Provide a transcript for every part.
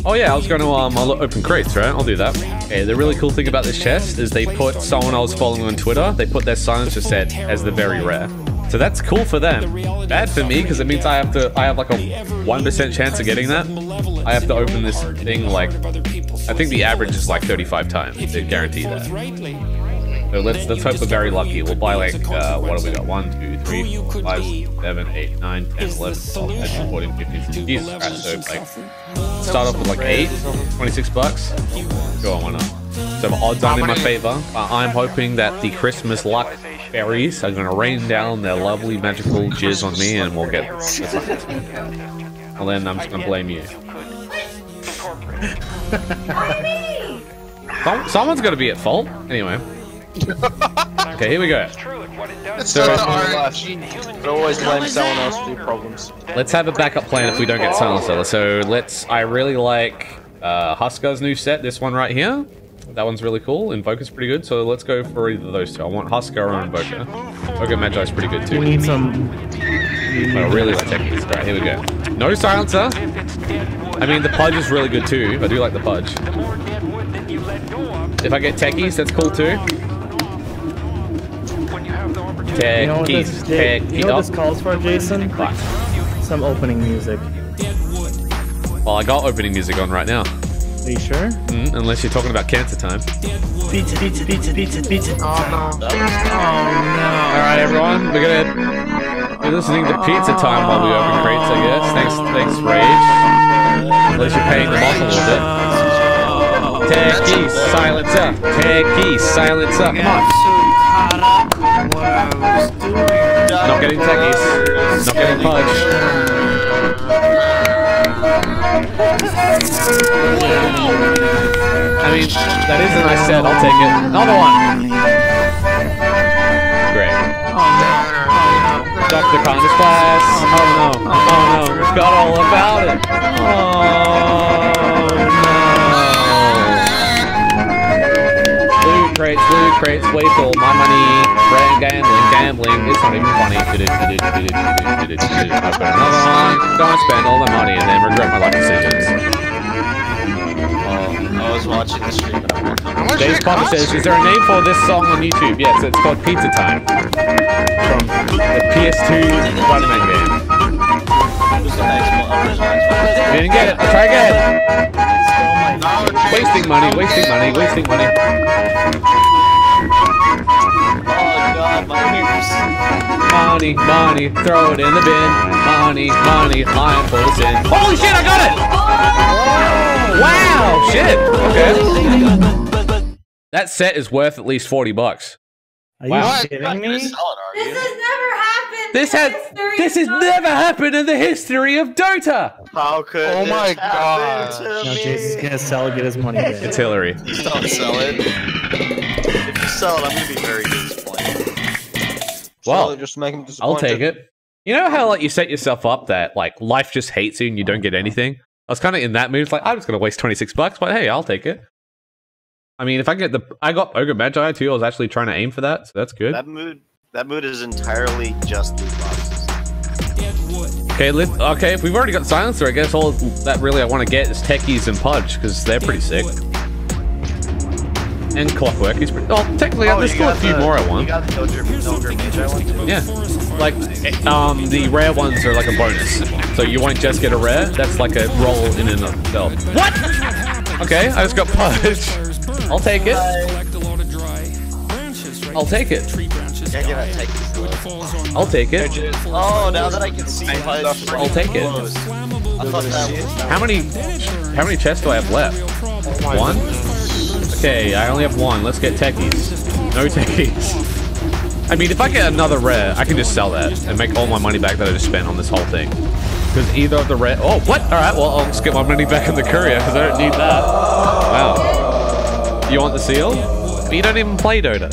Oh yeah, I was going to I'll open crates, right? I'll do that. Okay, the really cool thing about this chest is they put someone I was following on Twitter, they put their silencer set as the very rare. So that's cool for them. Bad for me, because it means I have like a 1% chance of getting that. I have to open this thing like, I think the average is like 35 times. They guarantee that. So let's hope we're very lucky. We'll buy like, what have we got? 1, 2, 3, 4, 5, 7, 8, 9, 10, 11, 12, 13, 14, 15, 16. Jesus Christ, so like, start off with like 8, 26 bucks. Go on, why not? So odds aren't in my favor. I'm hoping that the Christmas luck fairies are going to rain down their lovely magical jizz on me and we'll get this. Well then I'm just going to blame you. Someone's got to be at fault. Anyway. Okay, here we go. So, but always blame someone else to do problems. Let's have a backup plan if we don't get silencer. So I really like Huskar's new set, this one right here. That one's really cool. Invoker's pretty good, so let's go for either of those two. I want Huskar or Invoker. Invoker Magi's pretty good too. We need some... But I really like techniques. Alright, here we go. No silencer. I mean, the Pudge is really good too. I do like the Pudge. If I get techies, that's cool too. Techies. You know what this calls for, Jason? What? Some opening music. Well, I got opening music on right now. Are you sure? Unless you're talking about cancer time. Pizza, pizza, pizza, pizza, pizza. Oh no. Oh no. Alright everyone, we're listening to pizza time while we open crates, I guess. Thanks, Rage. At least you're paying them off a little bit. Techies, silencer. Techies, silencer. Come on. Not getting techies. Not getting Pudge. I mean, that is a nice set. I'll take it. Another one. Great. Dr. Congress class. Oh no. Oh no. Forgot all about it. Oh no. Loot crates, waste all my money. Brand gambling. It's not even funny. I've got another one. Don't spend all the money and then regret my life decisions. I was watching the stream and I'm like, Dave's Papa says, is there a name for this song on YouTube? Yes, it's called Pizza Time. From the PS2 Spider-Man game. You didn't get it. I'll try again. Wasting money. Oh god, my ears. Money, throw it in the bin. Money, I'm full of sin. Holy shit, I got it! Wow, shit. Okay. That set is worth at least 40 bucks. Are you kidding me? This has never happened. This has never happened in the history of Dota. How could Oh my god. Now Jason's gonna sell it, get his money back. It's Hillary. Please don't sell it. If you sell it, I'm gonna be very disappointed. Well, just make him disappointed. I'll take it. You know how like you set yourself up that like life just hates you and you don't get anything? I was kind of in that mood. It's like I'm just gonna waste 26 bucks, but hey, I'll take it. I mean, if I get I got Ogre Magi too. I was actually trying to aim for that, so that's good. That mood is entirely just loot boxes. Okay, okay. If we've already got Silencer, I guess all that really I want to get is Techies and Pudge because they're pretty sick. And Clockwork. He's pretty. Oh, technically, there's still a few more I want. You got the Ogre Magi one too? Yeah, like the rare ones are like a bonus, so you won't just get a rare. That's like a roll in and of itself. What? Okay, I just got Pudge. I'll take it. I'll take it. Can't get that Techies. I'll take it. Oh, now that I can see Pudge, I'll take it. I thought that was How many chests do I have left? One? Okay, I only have one. Let's get Techies. No Techies. I mean, if I get another rare, I can just sell that and make all my money back that I just spent on this whole thing. Because either of the rare... Oh, what? Alright, well, I'll just get my money back in the courier because I don't need that. Wow. You want the seal? But you don't even play Dota.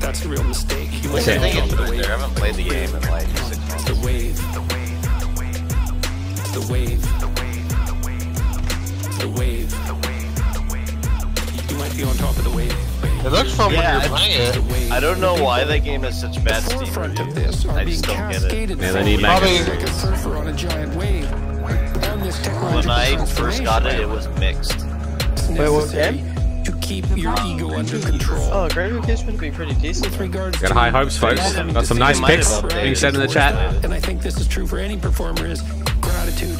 That's a real mistake. I think it's good there. I haven't played the game in like 6 months. The wave. The wave. The wave. You might be on top of the wave. It looks fun when Yeah, you're playing it. I don't know why that game has such bad Steam Forefront of reviews. this are I being just don't get it. cascaded. Yeah, they need Probably- maggots. like a surfer on a giant wave. On this When I first got it, it was mixed. Wait, what game? To keep your ego under control. Oh, Graveyard Kids would be pretty decent. With regards Got to high hopes, folks. Got some nice picks being said in the chat. and I think this is true for any performer, is gratitude.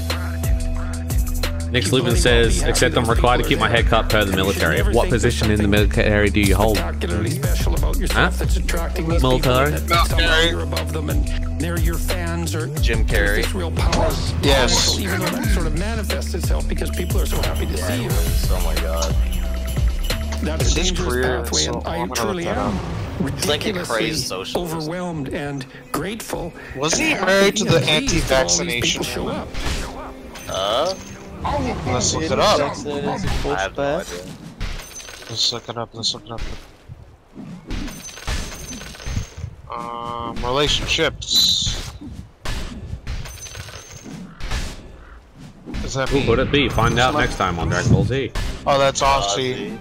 Nick Lubin says, except I'm required to keep my head cut per the military. What position in the military do you hold? Particularly special about yourself that's attracting these Military? people that somehow you're above them and they're your fans or Jim Carrey. this real power. Yes. Even though that sort of manifests itself because people are so happy to see you. Oh my god. That's It's a his dangerous career, pathway, so and I'm I gonna truly look that am It's like a ridiculously crazed socialist. overwhelmed and grateful. Wasn't he and married to happy the and pleased that all these anti-vaccination people show up. Let's look it up. I have no idea. Let's look it up. Let's look it up. Relationships. Does that Who mean? would it be? Find out next time on Dragon Ball Z. Oh, that's Aussie.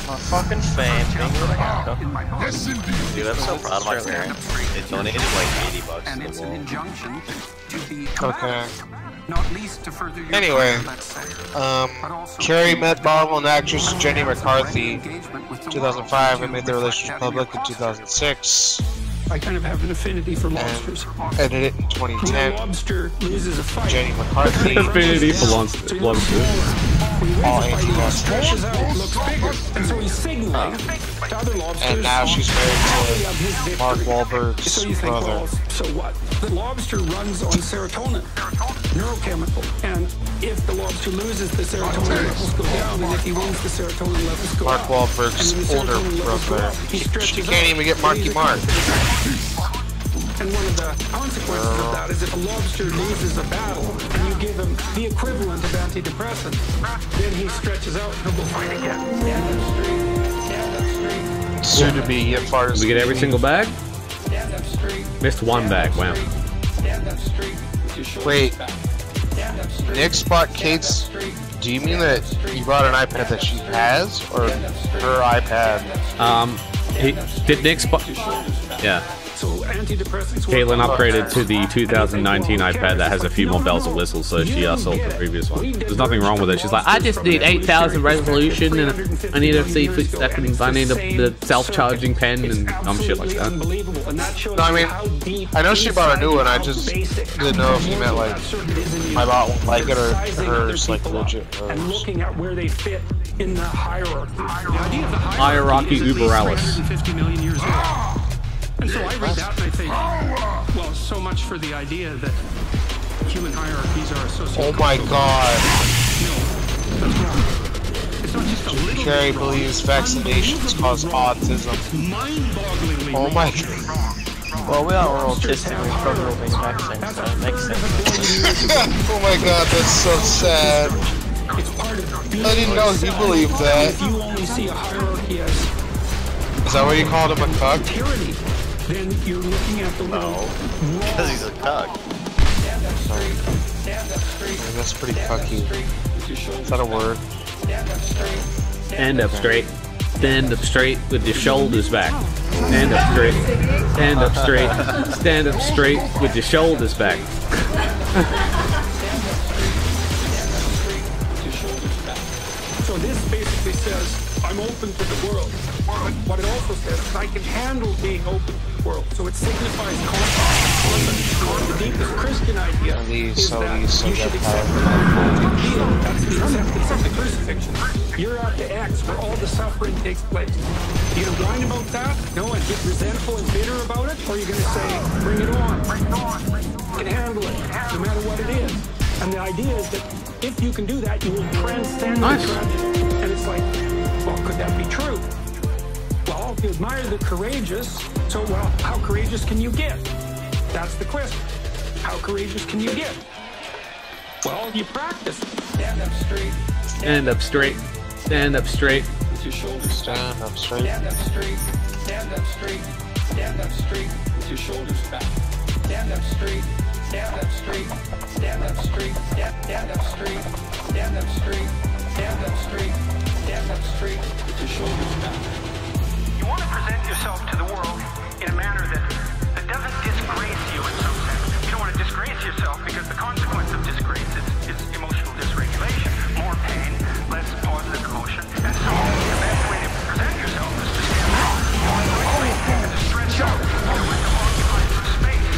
My fucking fan being with a Dude, I'm so proud of my parents. They donated like 80 bucks And to it's the an wall. injunction to be Okay. not least to further your Anyway, career, let's say. Carrie met Marvel and actress Jenny McCarthy, 2005, and made their relationship public in 2006, I kind of have an affinity for lobsters. ended it in When a 2010. lobster loses a fight, Jenny McCarthy, Affinity for lobsters. all anti-vaccination, stretches out, looks bigger, and so he's signaling to other lobsters. and now she's married of his to Mark victory. So Wahlberg's you think, brother. well, so what? The lobster runs on serotonin, neurochemical, and if the lobster loses, the serotonin levels go down, and if he wins, the serotonin levels go Mark up. Wahlberg's And when the older serotonin levels go brother. up, he She stretches can't out. even get Marky Mark. And one of the consequences of that is if a lobster loses a battle and you give him the equivalent of antidepressants, then he stretches out and he'll go fight again. Stand up straight. Stand up straight. Soon to be yet far Did we get every single bag? Stand up straight. Missed one bag. Wow. Stand up straight. With your shoulders Wait. back. Stand up straight. Nick spot Kate's. Do you mean that you brought an iPad that she has, or her iPad? Did Nick spot? Yeah. So antidepressants. Caitlin upgraded to the 2019 iPad that has a few more bells and whistles, so she sold the previous one. There's nothing wrong with it. She's like, I just need 8,000 resolution, and I need a 3 seconds. I need the self-charging pen and shit like that. No, I mean, I know she bought a new one. I just didn't know if you meant like I bought one like it or hers like legit And hers. looking at where they fit in the hierarchy. The idea of the Hierarchy is at least uber alles. 350 million years old. And so I read that and I think, well, so much for the idea that human hierarchies are associated. Oh my god. No, that's wrong. It's not just a little Carrie bit wrong. believes vaccinations cause autism. Mind-bogglingly Oh wrong. my god. Well, we are autistic and programming vaccines, so it makes sense. Oh my god, that's so sad. It's part of being I didn't know he believed If that. you only see a hierarchy as Is that what you called him, a cuck? tyranny, then you're looking at the little Because he's a cuck. That's pretty cucky. Is that a word? Stand up straight. Stand up straight with your shoulders back. Stand up straight. Stand up straight. Stand up straight with your shoulders back. So this basically says, I'm open to the world. But what it also says is I can handle being open to the world. So it signifies confidence. The deepest Christian idea is that you should accept the That's the acceptance of the crucifixion. You're at the X where all the suffering takes place. You're going to whine about that? No, and get resentful and bitter about it? Or are you going to say, bring it on? You can handle it, no matter what it is. And the idea is that if you can do that, you will transcend the tragedy. And it's like, well, could that be true? Well, if you admire the courageous, so, well, how courageous can you get? That's the question. How courageous can you get? Well, you practice. Stand up straight. Stand up straight. Stand up straight. With your shoulders Stand up straight. Stand up straight. Stand up straight. Stand up straight. With your shoulders back. Stand up straight. Stand up straight. Stand up straight. Stand up straight. Stand up straight. Stand up straight. stand up straight with your shoulders back. You want to present yourself to the world in a manner that doesn't disgrace you in some sense. You don't want to disgrace yourself because the consequence of disgrace is emotional dysregulation. More pain, less positive emotion. And so the best way to present yourself is to stand strong, and to stretch out, and to occupy some space.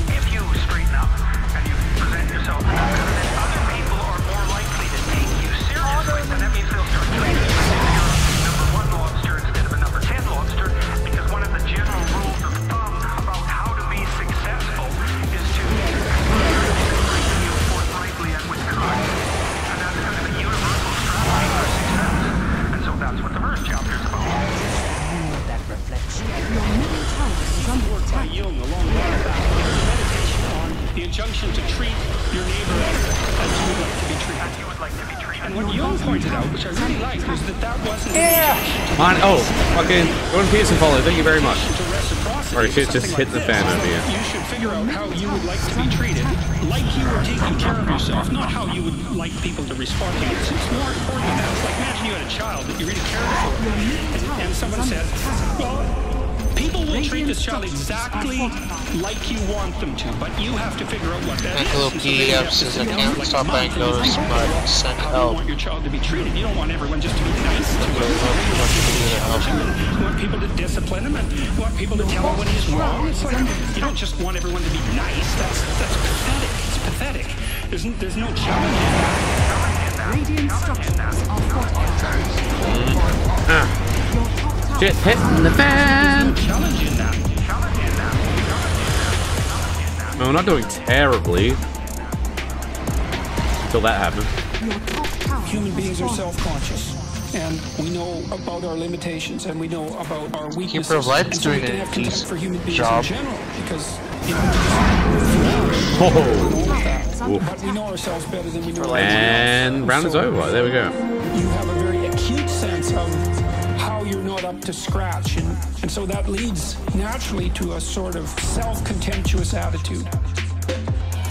If you straighten up and you present yourself in that manner, then other people are more likely to take you seriously. And that means they'll start treating you as if you're a number 1 lobster instead of a number 10 lobster. Because one of the general rules of thumb about how to be successful is to treat you forthrightly and with courage. And that's kind of a universal strategy for success. And so that's what the first chapter is about. That reflection. Your middle tower is under Work by Jung a long while back. There's a meditation on the injunction to treat your neighbor as you would like to be treated. As you would like to be treated. And what Jung pointed out, which I really liked, was that wasn't fucking Jordan Peterson follow. Thank you very much. to reciprocity. Or shit just hit the fan over here. You should figure out how you would like to be treated, like you are taking care of yourself, not how you would like people to respond to you. It's more important than that. It's like imagine you had a child that you really cared for, and someone says, well, people will treat this child exactly like you want them to, but you have to figure out what that is. Little And so then you have PDFs to is sit I down can't for like stop a month bank and notice, think but about send how you help. want your child to be treated. You don't want everyone just to be nice to him. You want people to discipline him, and you want people to tell him when he's wrong. It's like, you don't just want everyone to be nice. That's pathetic. It's pathetic. There's no challenge in that. Radiant structures are fortified. Shit hitting the fan. Challenge in that. No, we're not doing terribly. Until that happened. Human beings are self-conscious, and we know about our limitations, and we know about our weaknesses. Keeper of Life is And so we doing can a have contempt decent for human beings job. in general, because you Oh. but we know ourselves better than we know everyone And else. round is over. There we go. You have a very acute sense of how you're not up to scratch, and so that leads naturally to a sort of self-contemptuous attitude.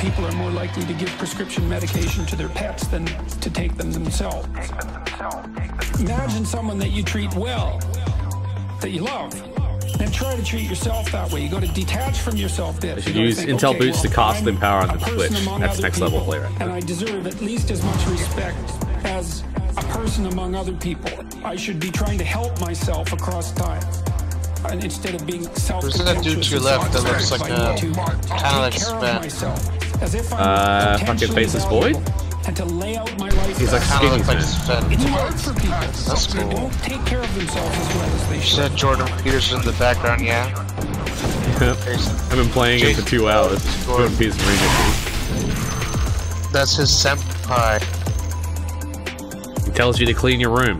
People are more likely to give prescription medication to their pets than to take them themselves. Imagine someone that you treat well, that you love, and try to treat yourself that way. You got to detach from yourself. I should use Intel boots to cast them power on the Twitch. That's next level play right and I deserve at least as much respect as a person among other people. I should be trying to help myself across time, and instead of being self-contemptuous. There's that dude to your left that looks like kind of like Sven. As if I'm fucking faceless void? and to lay out my life. He's like best. skinny Like Sven. It's Sven. hard for people. That's They cool. don't take care of themselves as well as they should. Said Jordan Peterson in the background, yeah. I've been playing it for 2 hours. Jordan Peterson remix. That's his senpai. He tells you to clean your room.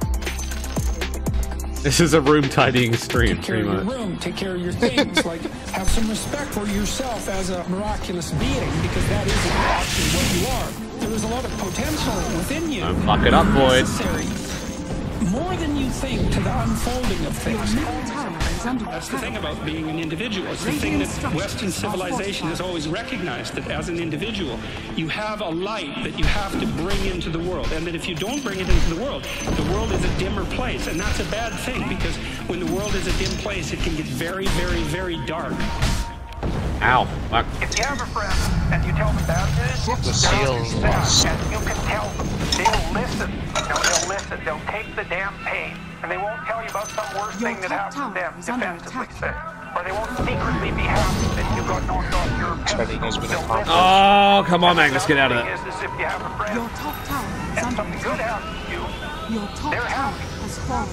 This is a room tidying stream, Take care pretty of your much. room, take care of your things, like have some respect for yourself as a miraculous being, because that isn't actually what you are. There is a lot of potential within you. Don't fuck it up, Boyd. Necessary, more than you think, to the unfolding of things. That's The thing about being an individual, it's the thing that Western civilization has always recognized, that as an individual, you have a light that you have to bring into the world, and that if you don't bring it into the world is a dimmer place, and that's a bad thing, because when the world is a dim place, it can get very, very, very dark. Ow. Fuck. If you have a friend and you tell them bad news, The seal. and you can tell them, they'll listen. They'll listen. They'll take the damn pain, and they won't tell you about some worst thing that happened to them, defensively say. Or they won't secretly be happy that you got knocked off your pedestal. Oh, come on, Magnus, get out of Is that. if you have a friend Your top tower is and under something good attack. happens to you, Your top tower has fallen.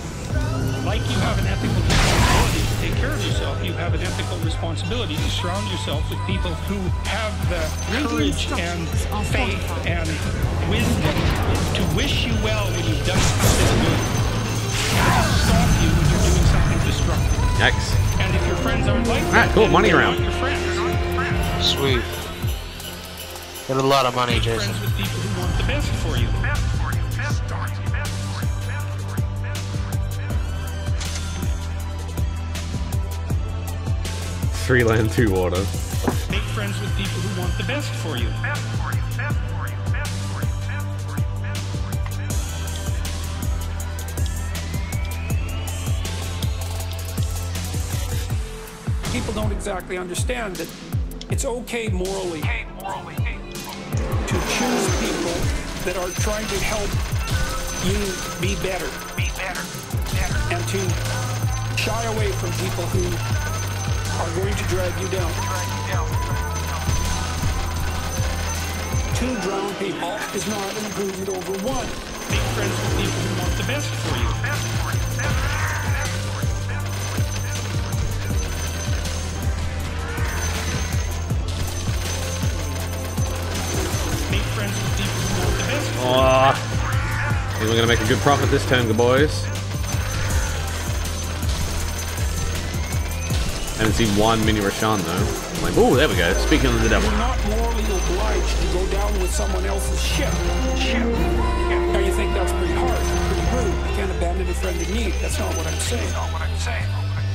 Like you have an ethical responsibility to take care of yourself, you have an ethical responsibility to surround yourself with people who have the courage and faith and wisdom to wish you well when you've done something good. And to stop you when you're doing something destructive. Yikes. And if your friends aren't like Alright, that, cool, then money they're round. not your friends. Sweet. Get a lot of money, Make Jason. friends with people who want the best for you. Three land, 2 water. Make friends with people who want the best for you. 3 people don't exactly understand that it's okay morally to choose people that are trying to help you be better. And to shy away from people who are going to drag you down. 2 drowned people is not an improvement over 1. Make friends with people who want the best for you. Make friends with people who want the best for you. I think we're gonna make a good profit this turn, good boys. I haven't seen one mini Rashan though. I'm like, oh, there we go. Speaking of the devil. You're not morally obliged to go down with someone else's ship. Now you think that's pretty harsh, pretty rude. You can't abandon a friend in need. That's not what I'm saying.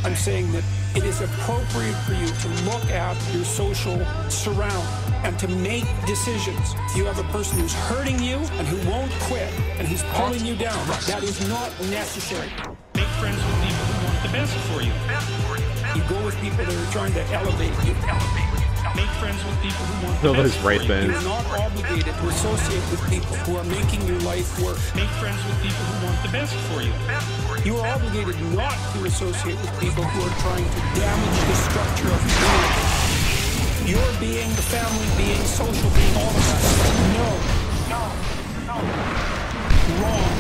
I'm saying that it is appropriate for you to look at your social surround and to make decisions. If you have a person who's hurting you and who won't quit and who's pulling you down, that is not necessary. Make friends with people who want the best for you. You go with people that are trying to elevate you. Make friends with people who want the best for you. You're not obligated to associate with people who are making your life work. Make friends with people who want the best for you. You are obligated not to associate with people who are trying to damage the structure of community. Your being, the family being, social being, all of that. No. Wrong.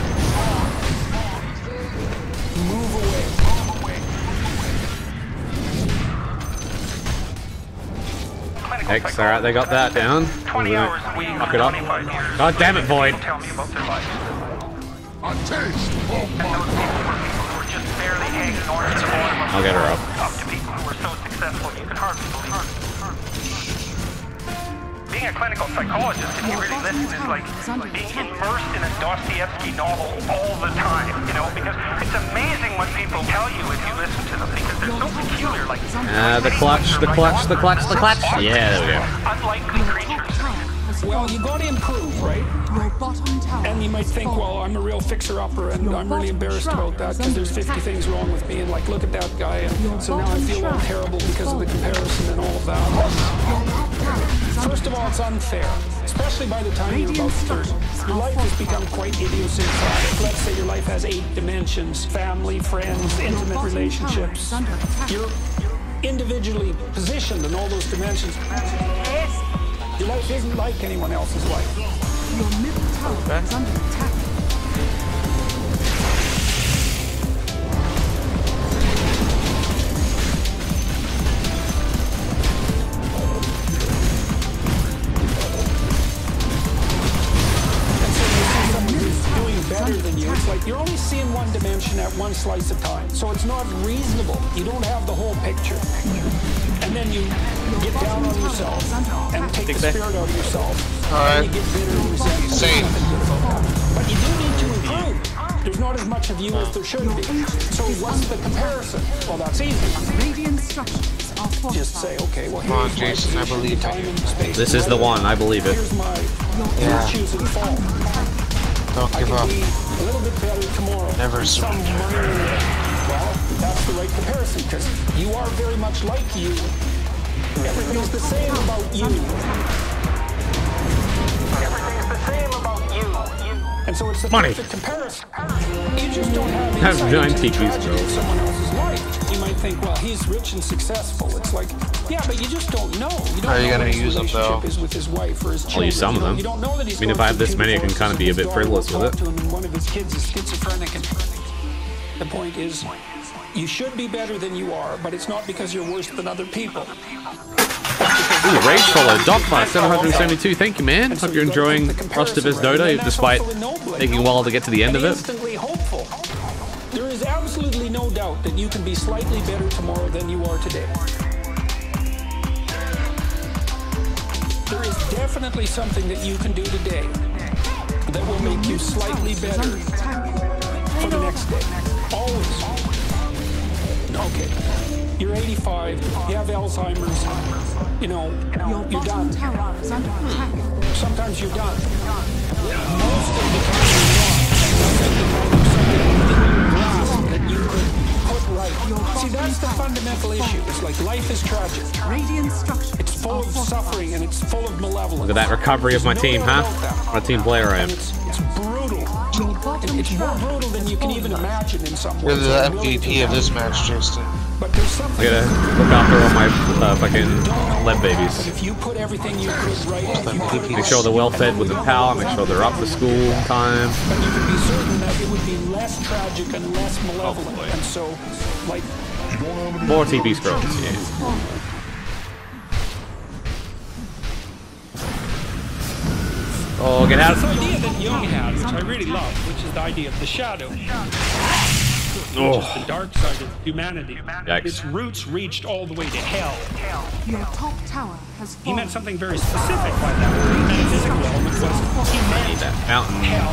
Move away. X, alright, they got that down. 20 hours a week, Fuck it up. God damn it, Void. Tell me about their life. And those people were just barely hanging on to the bottom of I'll get her up. to people who were so successful you can hardly believe it. Being a clinical psychologist, if you really listen, is like being immersed in a Dostoevsky novel all the time, you know, because it's amazing what people tell you if you listen to them, because they're so peculiar, like... The clutch. Yeah, there we go. Unlikely creatures. Well, you got to improve, right? And you might think, well, I'm a real fixer-upper, and I'm really embarrassed about that because there's 50 things wrong with me, and like, look at that guy, and so now I feel all terrible because of the comparison and all of that. First of all, it's unfair, especially by the time you're about 30. Your life has become quite idiosyncratic. Let's say your life has 8 dimensions: family, friends, intimate relationships. You're individually positioned in all those dimensions. Your life isn't like anyone else's life. Your middle tower is under attack. Better than you. It's like you're only seeing one dimension at one slice of time, so it's not reasonable. You don't have the whole picture, and then you get down on yourself and take the spirit out of yourself. And you get bitter and resentful. But you do need to improve. There's not as much of you as there should be. So what's the comparison? Well, that's easy. Just say, okay, well, here's Jason, I believe time and space. This is the one, I believe it. Here's my choose and fall. Don't give up. A little bit better tomorrow. Never surrender. Well, that's the right comparison, because you are very much like you. Everything's the same about you. Everything's the same about you. And so it's the perfect comparison. You just don't have insight into the tragedy of someone else's life. You might think, well, he's rich and successful. It's like, yeah, but you just don't know. You don't know what his relationship is with his wife or his children. I'll use some of them. You don't know that he's I mean, if I have this many, I can kind of be a bit frivolous with it. And one of his kids is schizophrenic. And the point is, you should be better than you are, but it's not because you're worse than other people. Ooh, Rage follow. Dogma 772. Thank you, man. Hope you're enjoying Frostivus Dota, despite taking a while to get to the end of it. Instantly hopeful. There is absolutely no doubt that you can be slightly better tomorrow than you are today. There is definitely something that you can do today that will make you slightly better for the next day. Always. Okay. You're 85, you have Alzheimer's, you know, you're done. Sometimes you're done. Most of the time you're not. Most of the time you're something that you could put right. See, that's the fundamental issue. It's like life is tragic. It's full of suffering and it's full of malevolence. Look at that recovery of my team, huh? What a team player I am. It's brutal. It's more brutal than you can even imagine in some You're ways. the MVP of this match, Justin. But there's something. I gotta look after all my fucking lead babies. If you put everything you could right, Make sure they're well fed with the power, make sure they're up for school in time. but you can be certain that it would be less tragic and less malevolent. And so, like, More TP scrolls, yeah. Oh, get out. this idea that Jung had, which I really love, which is the idea of the shadow, which is the dark side of humanity. Yikes. Its roots reached all the way to hell. Your top tower has He fallen. meant something very specific by that. The metaphysical element was he meant That mountain. hell,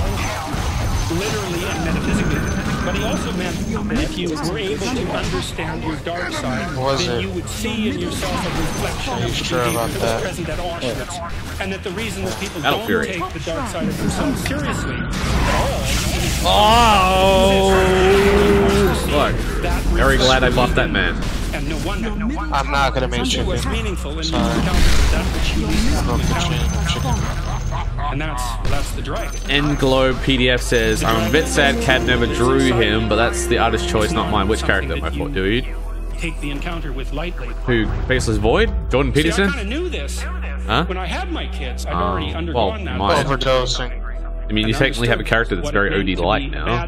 literally and metaphysically. But he also meant that if you were able to understand your dark side, then you would see in yourself a reflection of the behavior that was present at Auschwitz. And that the reason that people don't take the dark side of themselves seriously at all. Oh! Look, very glad I buffed that man. And no wonder. I'm not gonna make chicken. What's meaningful in Sorry. that which you and that's the dragon. Englobe PDF says, I'm a bit sad Cad never drew him, but that's the artist's choice, not mine. Which character am I for, dude? Take the encounter with lightly. Who? Faceless Void? Jordan Peterson? See, I kind of knew this. Huh? When I had my kids, I'd already undergone that. mine. Overdosing. I mean, you technically have a character that's very OD-like now.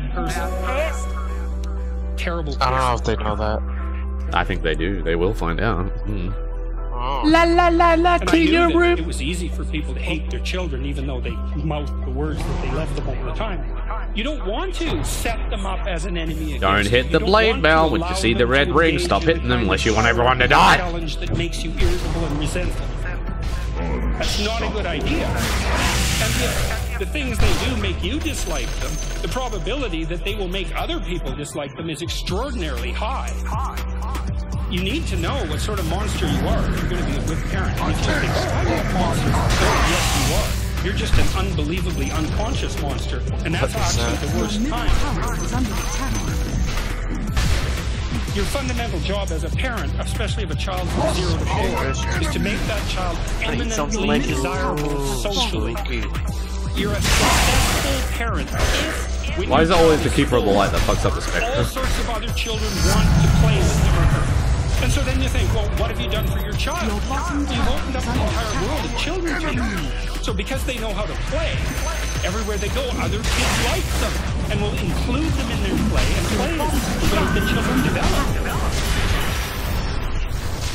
Terrible. I don't know if they know that. I think they do. They will find out. Oh. La la la la, clean your room. It was easy for people to hate their children, even though they mouthed the words that they left them all the time. You don't want to set them up as an enemy. Don't hit the blade bell. When you see the red ring, stop hitting them unless you want everyone to die. Challenge that makes you irritable and resentful. That's not a good idea. And yet, the things they do make you dislike them. The probability that they will make other people dislike them is extraordinarily high. You need to know what sort of monster you are if you're going to be a good parent. And if you think, oh, I'm a monster, oh, yes, you are. You're just an unbelievably unconscious monster, and that's actually the worst kind. Your fundamental job as a parent, especially of a child from 0 to 4, is to make that child eminently desirable socially. You're a successful parent. Why is it always the Keeper of the Light that fucks up the All spectrum? sorts of other children want to play with him or her. And so then you think, well, what have you done for your child? You've opened up the entire world of children to them. So because they know how to play, everywhere they go, other kids like them and will include them in their play and play so that the children develop.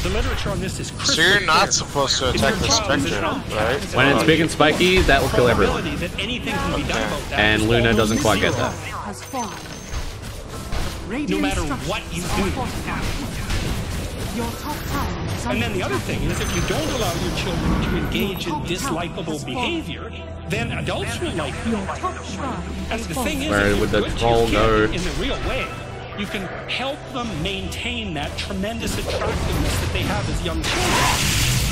The literature on this is crystal So you're not clear. supposed to attack the spectrum, right? When it's big and spiky, that will kill everyone. That anything can be done about that And is Luna almost doesn't quite get zero. that. No matter what you do. And then the other thing is, if you don't allow your children to engage in dislikable behavior, then adults will like them. And the thing is, Where if you would the put troll your kid go? in the real way, you can help them maintain that tremendous attractiveness that they have as young children.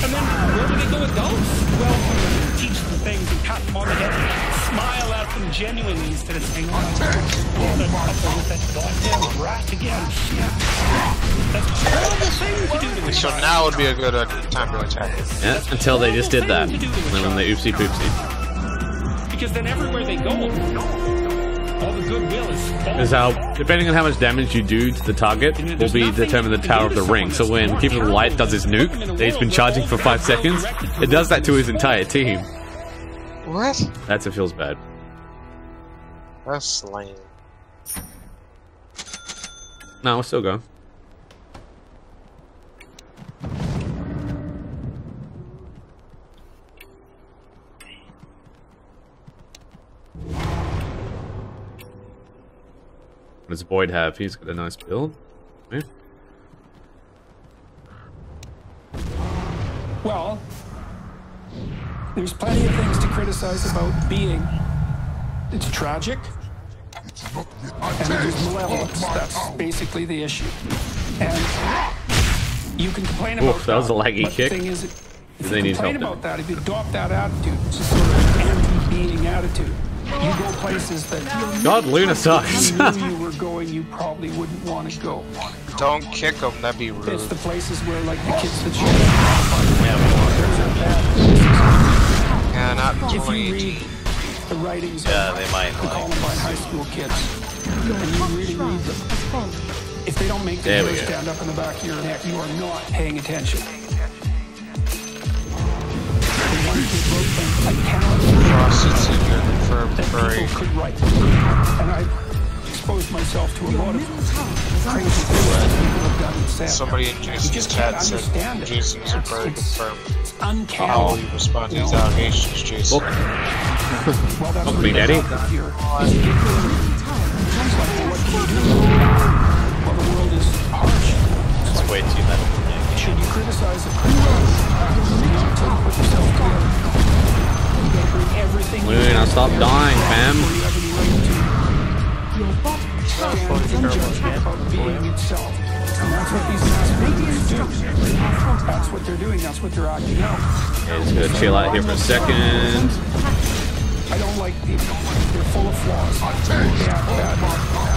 And then where do they go adults? Welcome them, teach them things, and pat them on the head, and smile at them genuinely instead of saying, oh, that couple with that goddamn rat again. That's a horrible thing to do to a So child. now would be a good time to attack it. Yeah, until they just did that. And then they oopsie poopsie. Because then everywhere they go, all the goodwill is falling. Is how, depending on how much damage you do to the target, will be determined the Tower of the Ring. So when Keeper of the Light does his nuke, that he's been charging for 5 seconds, it does that to his entire team. What? That's what feels bad. That's lame. No, we'll still go. What does Boyd have? He's got a nice build. Okay. Well, there's plenty of things to criticize about being. It's tragic, and there's malevolence. That's basically the issue. And you can complain about Oof, that was a laggy but kick. The thing is, if They you need complain help about that, if you adopt that attitude, it's a sort of anti-being attitude, You go places that God, Luna sucks. you knew you were going, you probably wouldn't want to go. Don't kick them, that'd be rude. It's the places where, like, the kids that show up. Yeah, not If you 2018. read the writings Yeah, of they might the Columbine high school kids, and you really read them, if they don't make the hair stand up in the back of your neck, you are not paying attention. I cannot Frosted secret confirmed that furry. people could write. And I've exposed myself to a lot of crazy things that people have done and said. Somebody in You Jason's just can't chat said understand it. Jason's a furry confirmed. It's uncanny. How will you respond to these allegations, Jason? Well, that's Don't what be it daddy. is. If you're- it's like, well, what can you do? Well, the world is harsh. It's way too metal for me. Should you criticize it? You need to put yourself together. You gotta bring everything you Luna, can stop together dying, fam. before you have any right to Your bottom stand and judge about being itself. And that's what these mass medias do. That's what they're doing. That's what they're acting out. Okay, just gonna chill out here for a second. I don't like people. They're full of flaws. They act bad.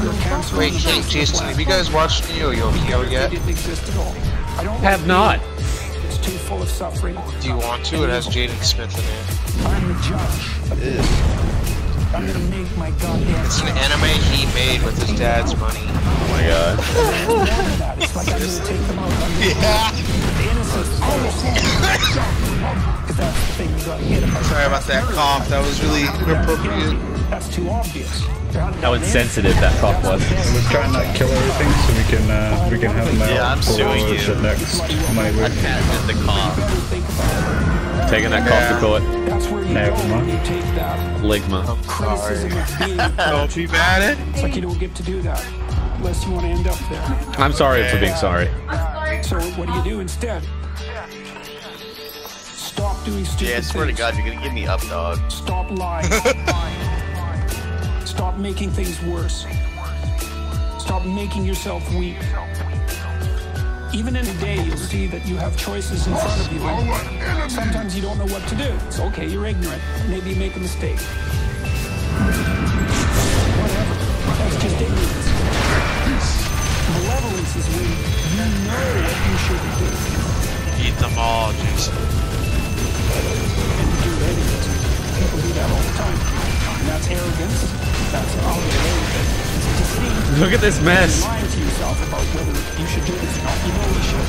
You're a cancer Wait, on the hey, face of the Jason, planet. have you guys watched Yo-Yo They yet? didn't exist at all. I don't like Have not. people. It's too full of suffering. Do you want to? It has Jaden Smith in it. I'm the judge of this. I'm gonna make my goddamn It's an anime he made with his dad's money. Oh my god. It's like I'm gonna take them out. Yeah. The innocent first. Because that's the thing you gotta hit them. Sorry about that cough. That was really inappropriate. That's too obvious. How insensitive that cough was. Let's try and not kill everything so we can have them out. Yeah, I'm suing you. Shit next money I week. patented the cough. Taking that cough to court. That's where you Never go when mind. you take that Ligma. criticism of being. Don't be mad at it. It's like you don't get to do that unless you want to end up there. I'm sorry for being sorry. So what do you do instead? Stop doing stupid Yeah, I swear to things. God, you're gonna give me up, dog. Stop lying. Stop making things worse. Stop making yourself weak. Even in a day, you'll see that you have choices in front of you. And sometimes you don't know what to do. It's okay, you're ignorant. Maybe you make a mistake. Whatever. That's just ignorance. Malevolence is when you know what you shouldn't do. Eat them all, Jason. And you do it anyways. People do that all the time. And that's arrogance. That's all arrogance. It's deceit. Look at this mess. You're lying to yourself about whether you should do this or not. You know you should.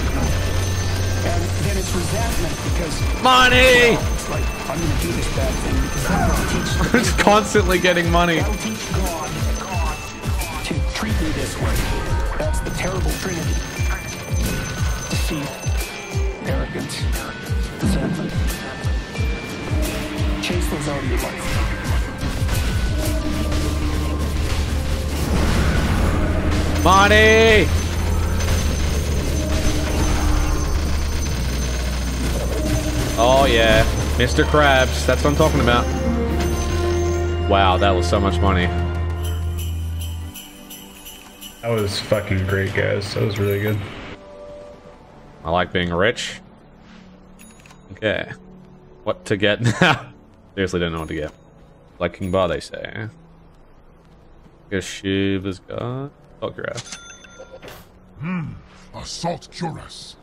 And then it's resentment because Money! it's like, I'm going to do this bad thing because that'll teach I'm just constantly getting money. that'll teach God to treat me this way. That's the terrible trinity. Deceit, arrogance, resentment. Chase those out of your life. Money! Oh yeah, Mr. Krabs. That's what I'm talking about. Wow, that was so much money. That was fucking great, guys. That was really good. I like being rich. Okay. What to get now? Seriously don't know what to get. Like King Bar, they say. Guess Shiva's got... Fuck your ass. Assault cuirass.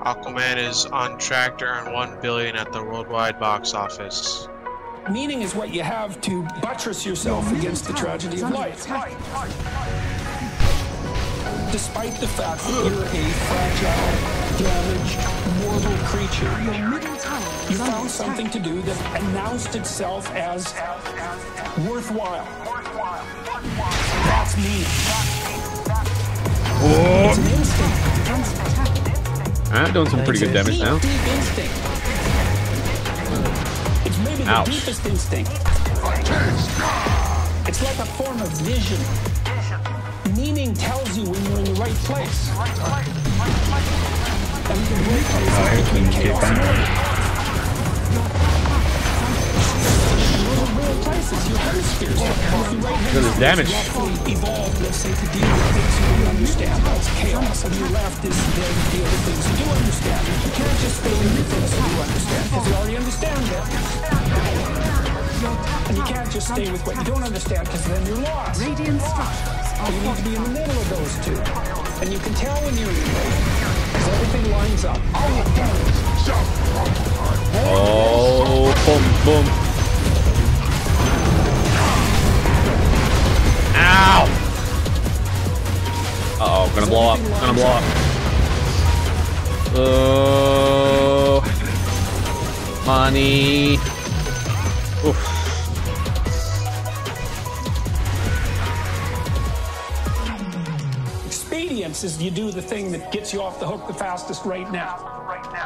Aquaman is on track to earn $1 billion at the worldwide box office. Meaning is what you have to buttress yourself against the tragedy of life. Despite the fact that you're a fragile, damaged, mortal creature, you found something to do that announced itself as worthwhile. That's me. It's an instinct. I'm doing some pretty good damage now. Deep instinct. It's maybe the Ouch. deepest instinct. It's like a form of vision. Meaning tells you when you're in the right place. And the right place is between chaos and order. several places. Your hemispheres. Look at this damage. Evolved, let's say, to deal with things you don't understand. That's chaos. And your left is there to deal with things you do understand. You can't just stay in the things that you understand because you already understand them. And you can't just stay with what you don't understand because then you're lost. Radiant structures. You need to be in the middle of those two. And you can tell when you're in the middle because everything lines up. Oh, boom, boom. Ow! Uh-oh, gonna blow up. Gonna blow up. Money. Oof. Expedience is you do the thing that gets you off the hook the fastest right now.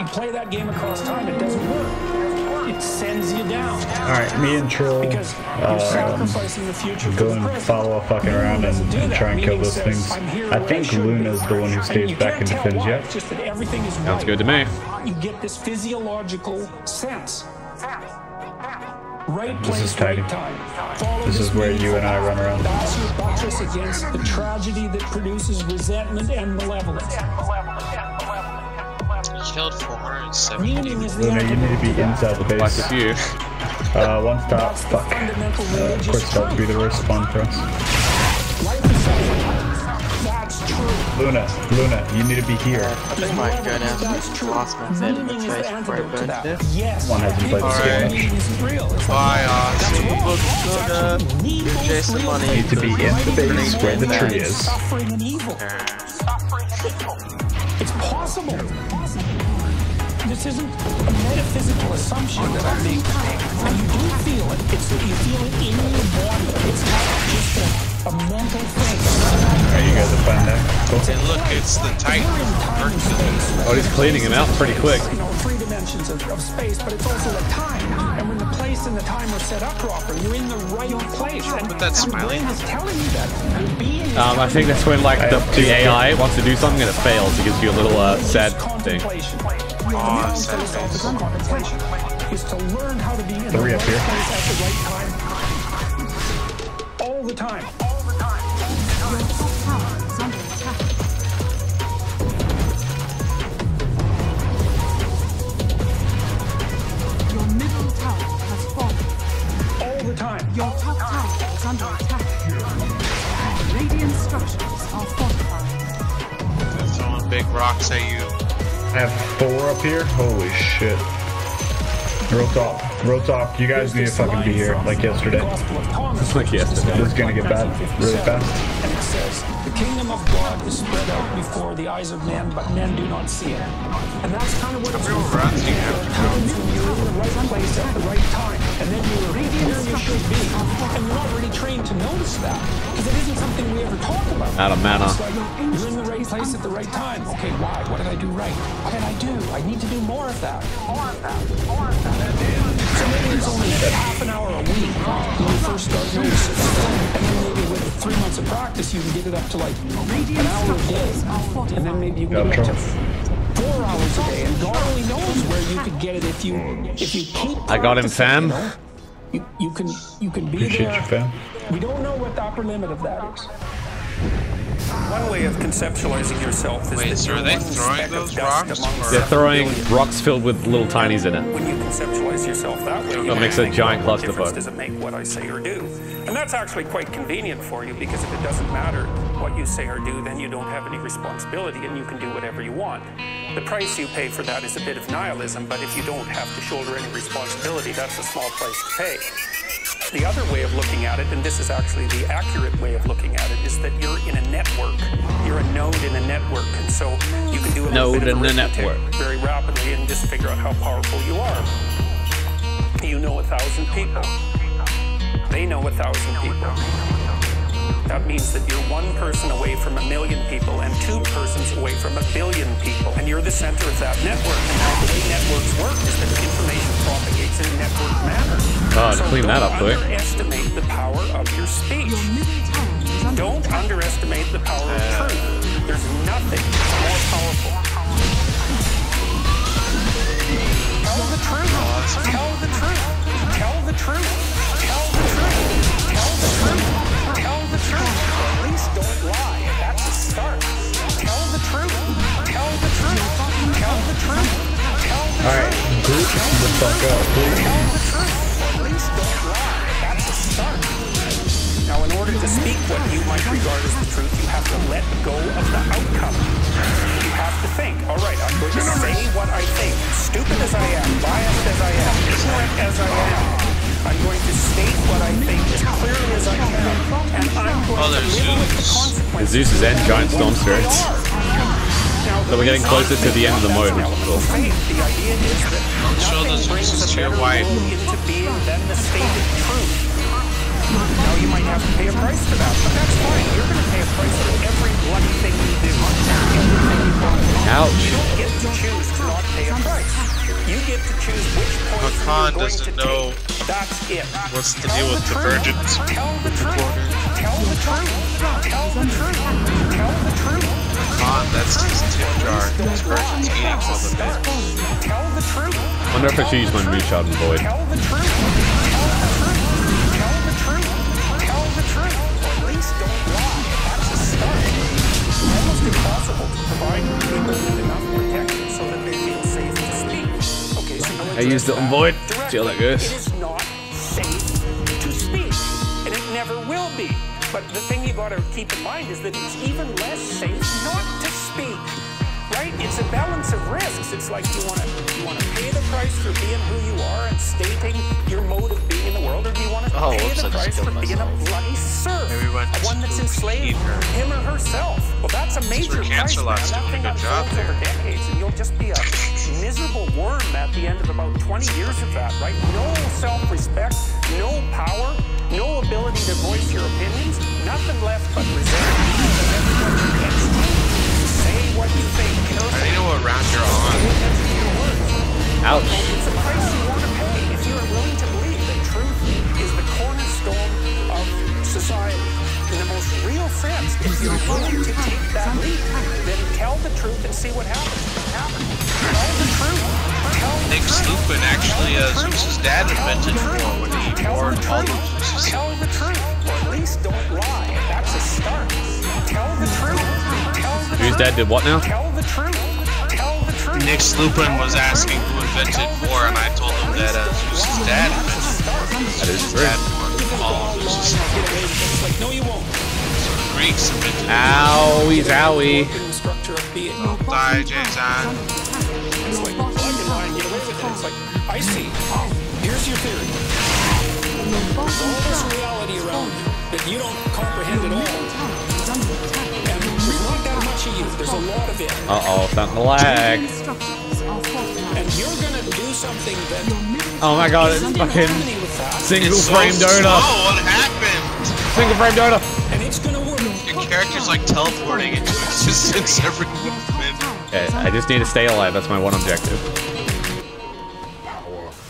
You play that game across time, it doesn't work. It sends you down. Alright, me and Troll Because you're sacrificing the future for go the and present. follow up fucking around and try and kill those things. I think Luna's the one who stays back and defends yet. Just that everything is Sounds good to me. You get this physiological sense. Right This place, is tidy. right time. Follow This is where you and I run around. That's your buttress against the tragedy that produces resentment and malevolence. Killed 470. Meaning is the Luna, you need to be inside the Like base. a few. One stop. Fuck. Of course, that would be the worst spawn for us. life is suffering. That's true. Luna, you need to be here. Oh my goodness. That's true. Lost my head in the Meaning is face the before I antidote to burned that. it. Yes. One hasn't played this game much. Isn't real. It's Bye, Chase the money. Need to be in the base where the tree is. Suffering and evil. It's possible. This isn't a metaphysical assumption that I'm making. And you do feel it. You feel it in your body. It's not just a mental thing. Alright, you guys are fine there. Cool. Hey, look, it's the Titan. Oh, he's cleaning him out pretty quick. You know, 3 dimensions of space, but it's also a time. And when the place and the time are set up properly, you're in the right place. And But that's your brain smiling. is telling you that. Your being is I think that's when like the AI wants to do something and it fails. It gives you a little sad thing. contemplation. Oh, sad Is contemplation. Is to learn how to be in the 3 right up here. place at the right time. All the time. Your top tower is under attack. Your middle tower has fallen. All the time. Your top tower is under attack. Radiant structures are fortified. They're throwing big rocks at you. I have 4 up here. Holy shit. Real talk. You guys need to fucking be here like yesterday. Like yesterday. This is gonna get bad really fast. And it says, the kingdom of God is spread out before the eyes of men, but men do not see it. And that's kind of what it's Real rats you have. times when you're in the right place at the right time, and then you're where you should be. And you're not really trained to notice that, because it isn't something we ever talk about. Out of mana. It's like, you're in the right place at the right time. Okay, why? What did I do right? What did I do? I need to do more of that. So maybe it's only half an hour a week when you first start noticing. And then maybe with 3 months of practice, you can get it up to like an hour a day. And then maybe you can get it up to 4 hours a day. And God only knows where you could get it if you keep I got him, practicing, fam. you know? You can be Appreciate there. you, fam. We don't know what the upper limit of that is. One way of conceptualizing yourself is Wait, that so you're are they one throwing speck of those dust rocks, amongst or- They're throwing rocks filled with little tinies in it. when you conceptualize yourself that way, That makes a giant what difference clusterfuck. does it make what I say or do? And that's actually quite convenient for you, because if it doesn't matter what you say or do, then you don't have any responsibility and you can do whatever you want. The price you pay for that is a bit of nihilism, but if you don't have to shoulder any responsibility, that's a small price to pay. The other way of looking at it, and this is actually the accurate way of looking at it, is that you're in a network. You're a node in a network, and so you can do a little Node bit of in the arithmetic network. very rapidly and just figure out how powerful you are. You know 1,000 people. They know 1,000 people. That means that you're 1 person away from 1,000,000 people and 2 persons away from 1,000,000,000 people. And you're the center of that network. And how the way networks work is that information propagates in a network manner. God, clean that up quick. Don't underestimate the power of your speech. Your middle tower is under Don't attack. underestimate the power of truth. There's nothing more powerful. Tell the truth. Tell the truth. Tell the truth. Tell the truth, or at least don't lie. That's a start. Tell the truth. Tell the truth. Tell the truth. Tell the truth. Alright, group the fuck up, please. Tell the truth, or at least don't lie. That's a start. Now, in order to speak what you might regard as the truth, you have to let go of the outcome. You have to think, all right, I'm going to say what I think. Stupid as I am, biased as I am, ignorant as I am, I'm going to state what I think as clearly as I can, and I'm going to live with the consequences. Zeus's end, giant storm spirits. So we're getting closer to the end of the mode, which is cool. The idea is that show the Zeus's to your wife. into being than the stated truth. Now you might have to pay a price for that, but that's fine. You're going to pay a price for every bloody thing you do. Ouch. You don't get to choose to not pay a price. You get to choose which poison you're going to take. That's it. What's the deal with the virgins? Tell the truth. Tell the truth. Tell the truth. Tell the truth. Khan, that's his tip jar. His virgin's eating all the bit. Tell the truth. I wonder if I should use my moonshot and void. Tell the truth. Tell the truth. Tell the truth. Tell the truth. At least don't lie. That's a start. It's almost impossible to provide people with enough protection so that they feel safe to speak. Okay, so I used it on void. See how that goes. it is not safe to speak, and it never will be. But the thing you got to keep in mind is that it's even less safe not to speak. Right? It's a balance of risks. It's like you want to pay the price for being who you are and stating your mode of being in the world, or do you want to pay the price for being a bloody serf, one that's enslaved him or herself? Well, that's a major price, man. That thing unfolds over decades, and you'll just be a miserable worm at the end of about 20 years of that, right? No self-respect, no power, no ability to voice your opinions, nothing left but resentment of everyone against you. Say what you think. I know what round you're on. Ouch. It's a price you want to pay if you are willing to believe that truth is the cornerstone of society. In the most real sense, if you're willing to take that leap, then tell the truth and see what happens. Tell the truth. Nick Slupin actually, Zeus's dad invented war when he warned all of Zeus's. Tell the truth, or at least don't lie. That's a start. Tell the truth. Whose dad did what now? Tell the truth. Tell the truth. Nick Slupin was asking who invented war, and I told him that Zeus's dad invented war. That is true. Dad warned all of Zeus's. No, you won't. So the Greeks invented war. Owie, zowie. Don't die, Jason. It's like, well, I can lie and get away with it. It's like, I see. Here's your theory. There's all this reality around you that you don't comprehend at all. And there's not that much of you. There's a lot of it. Uh-oh, starting to lag. And you're gonna do something that... Oh my god, it's fucking single frame Dota. Oh, what happened? Single frame Dota. And it's gonna work. Your character's like teleporting into existence every movement. Okay, I just need to stay alive. That's my one objective.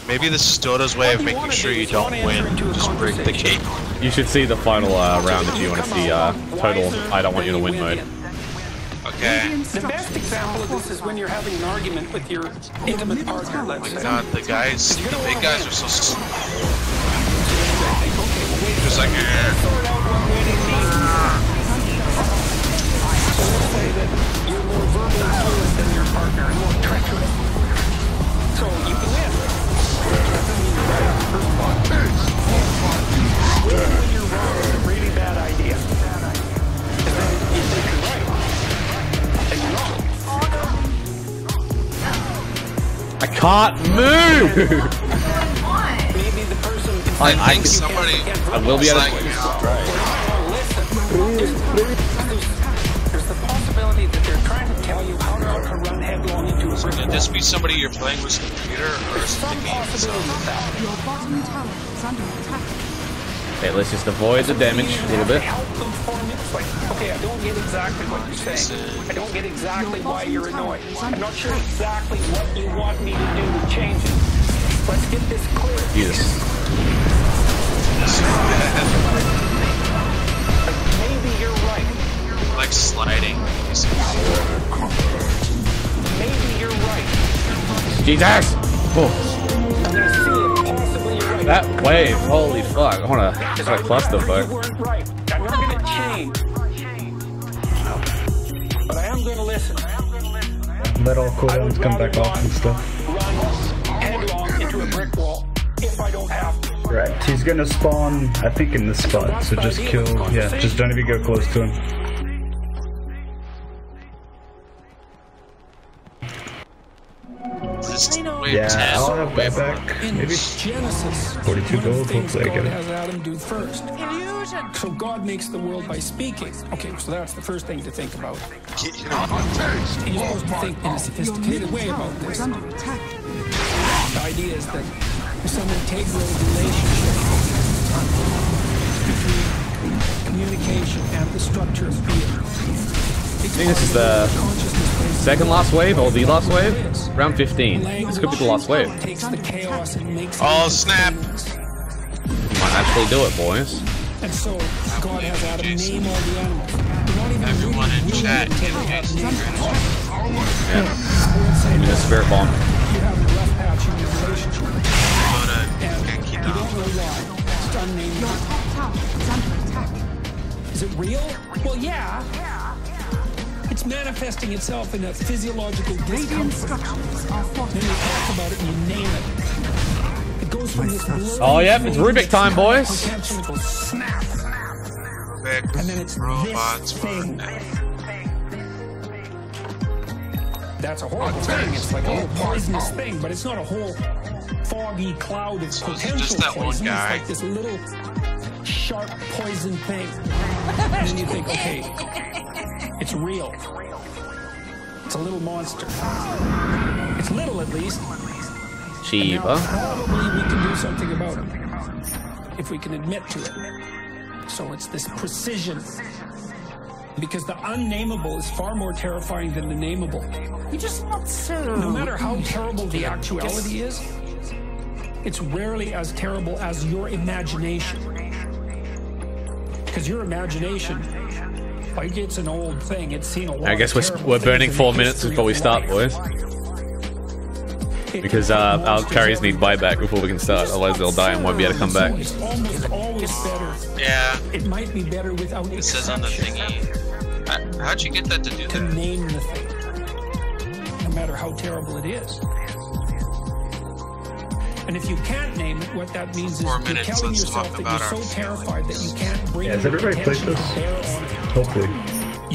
Maybe this is Dota's way of making sure you don't win. Just break the cake. You should see the final round if you want to see total I don't want you to win mode. Okay. The best example of this is when you're having an argument with your intimate partner, let's say. God, the big guys are so just like Sort out what winning means. So let's say that you're more verbally fluent than your partner and more treacherous. So you can win. Doesn't mean you're right on the first one. Winning when you're wrong is a really bad idea. And then you think you're right. And you're wrong. I can't move! Maybe the person I can, somebody. I will be able to. There's the possibility that they're trying to tell you how not to run headlong into a brick Could wall. this be somebody you're playing with a computer or is it the game itself? Your bottom tower is under attack. Okay, let's just avoid the damage a little bit. Help them form it. It's like, okay, I don't get exactly what you're saying. I don't get exactly why you're annoyed. I'm not sure exactly what you want me to do to change it. Let's get this clear. Jesus. Maybe you're right. Like sliding. Maybe you're right. Jesus! Oh. I'm gonna see if possibly you're right. That wave, holy fuck. I wanna just like cluster You fuck. weren't right. I'm not gonna let all cooldowns come back off and stuff. Run headlong into a brick wall if I don't have to. Right, he's gonna spawn, I think, in this spot, so just kill, yeah, just don't even go close to him. Yeah, I'll have that back, maybe. 42 gold, hopefully I get it. Has Adam do first. So God makes the world by speaking. Okay, so that's the first thing to think about. You're supposed to think in a sophisticated way about this. The idea is that there's some integral relationship between communication and the structure of being. I think this is the second last wave or the last wave? Round 15. This could be the last wave. Oh, snap! Might actually do it, boys. And so God has Adam name all the animals. Everyone in chat Yeah. Give me the spirit bomb. You have a rough patch in your relationship. Can't keep You don't know why. It's unnamed. Your top tower is under attack. Is it real? Well, yeah. It's manifesting itself in a physiological discomfort. Then you talk about it and you name it. It goes from this blurry, Oh, yep, it's Rubik time, boys. potential snap. And then it's robots this thing. That's a horrible thing. It's like a little poisonous thing, but it's not a whole foggy cloud of potential just that one poison. guy. It's like this little sharp poison thing. And then you think, okay, it's real. It's a little monster. It's little, at least. Shiva. Probably we can do something about it if we can admit to it. So it's this precision. Because the unnameable is far more terrifying than the nameable. You're just not so. No matter how terrible the actuality is, it's rarely as terrible as your imagination. Because your imagination, like, it's an old thing. It's seen a lot. I guess we're burning 4 minutes before we start, boys. Because our carries need buyback before we can start, otherwise they'll die and won't be able to come back. It's almost always better. Yeah. It might be better without It says on the thingy. How'd you get that to do to that? name the thing, no matter how terrible it is. And if you can't name it, what that means is you're telling yourself that you're so terrified that you can't bring Yeah, has your everybody played attention this? to bear on it. Hopefully.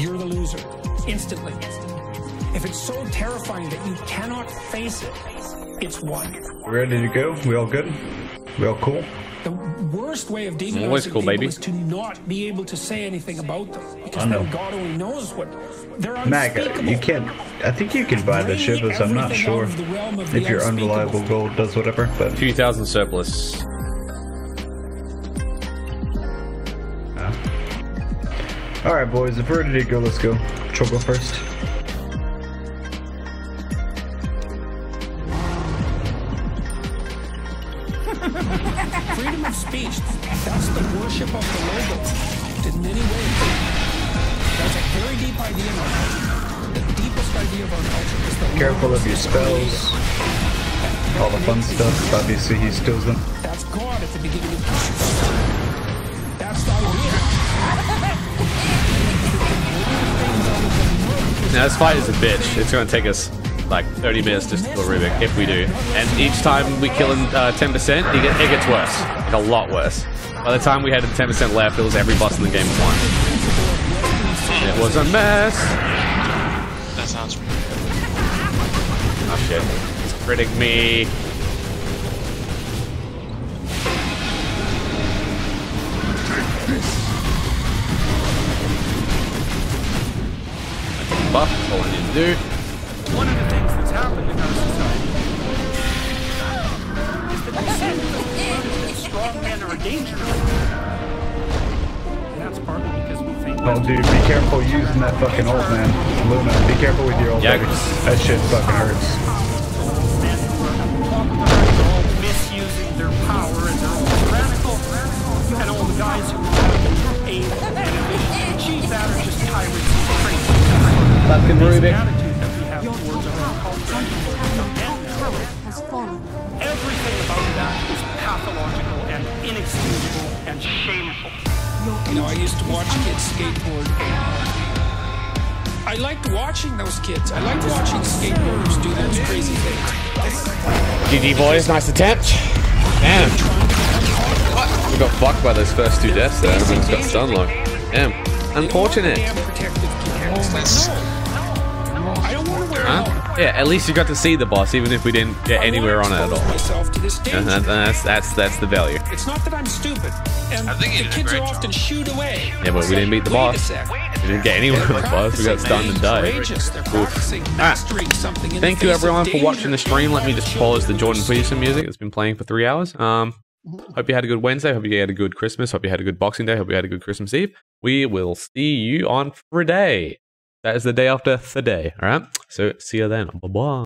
You're the loser, instantly. If it's so terrifying that you cannot face it, it's won. Ready to go? We all good? We all cool? The worst way of Always demonizing cool, people baby. is to not be able to say anything about them. Because I know. then God only knows what... They're Mag, unspeakable. you can't. I think you can buy the Shivas, I'm not sure. If your unreliable gold does whatever, but. 2,000 surplus. Alright, boys, if we're ready to go, let's go. Chol, go first. Freedom of speech, that's the worship of the logo in many ways. That's a very deep idea in our culture. The deepest idea of our culture is the Careful of your spells. All the fun stuff. Obviously, he steals them. That's God at the beginning of time. That's the idea. Now this fight is a bitch. It's going to take us like 30 minutes just to kill Rubik, if we do. And each time we kill him 10%, it gets worse. Like a lot worse. By the time we had 10% left, it was every boss in the game won. It was a mess. That sounds pretty good. Oh shit. He's critting me. Buff, that's all I need to do. One of the things that's happened in our society is that we say that strong men are a danger. And that's partly because we think... Oh, dude, be careful using that fucking ult, man. Luna, be careful with your ult. Yeah. That shit fucking hurts. Men who are all misusing their power and their own tyrannical, and all the guys who have been able and ambition to achieve that are just tyrants and crazy. Fucking Rubik. Attitude that we have towards our own culture. Has fallen. Everything about that is pathological and inexcusable and shameful. You know, I used to watch kids skateboard. I I liked watching those kids. I liked watching skateboarders do those crazy things. GG boys, nice attempt. Damn. We got fucked by those first 2 deaths there. Everyone's got stun lock. Damn. Unfortunate. Huh? Yeah, at least you got to see the boss, even if we didn't get anywhere on it at all. That's the value. It's not that I'm stupid. And the kids are often shooed away. Yeah, but we didn't beat the boss. We didn't get anywhere on the boss. We got stunned and died. Thank you everyone for watching the stream. Let me just pause the Jordan Peterson music. It's been playing for 3 hours. Hope you had a good Wednesday. Hope you had a good Christmas. Hope you had a good Boxing Day. Hope you had a good Christmas Eve. We will see you on Friday. That is the day after the day. All right. So see you then. Bye bye.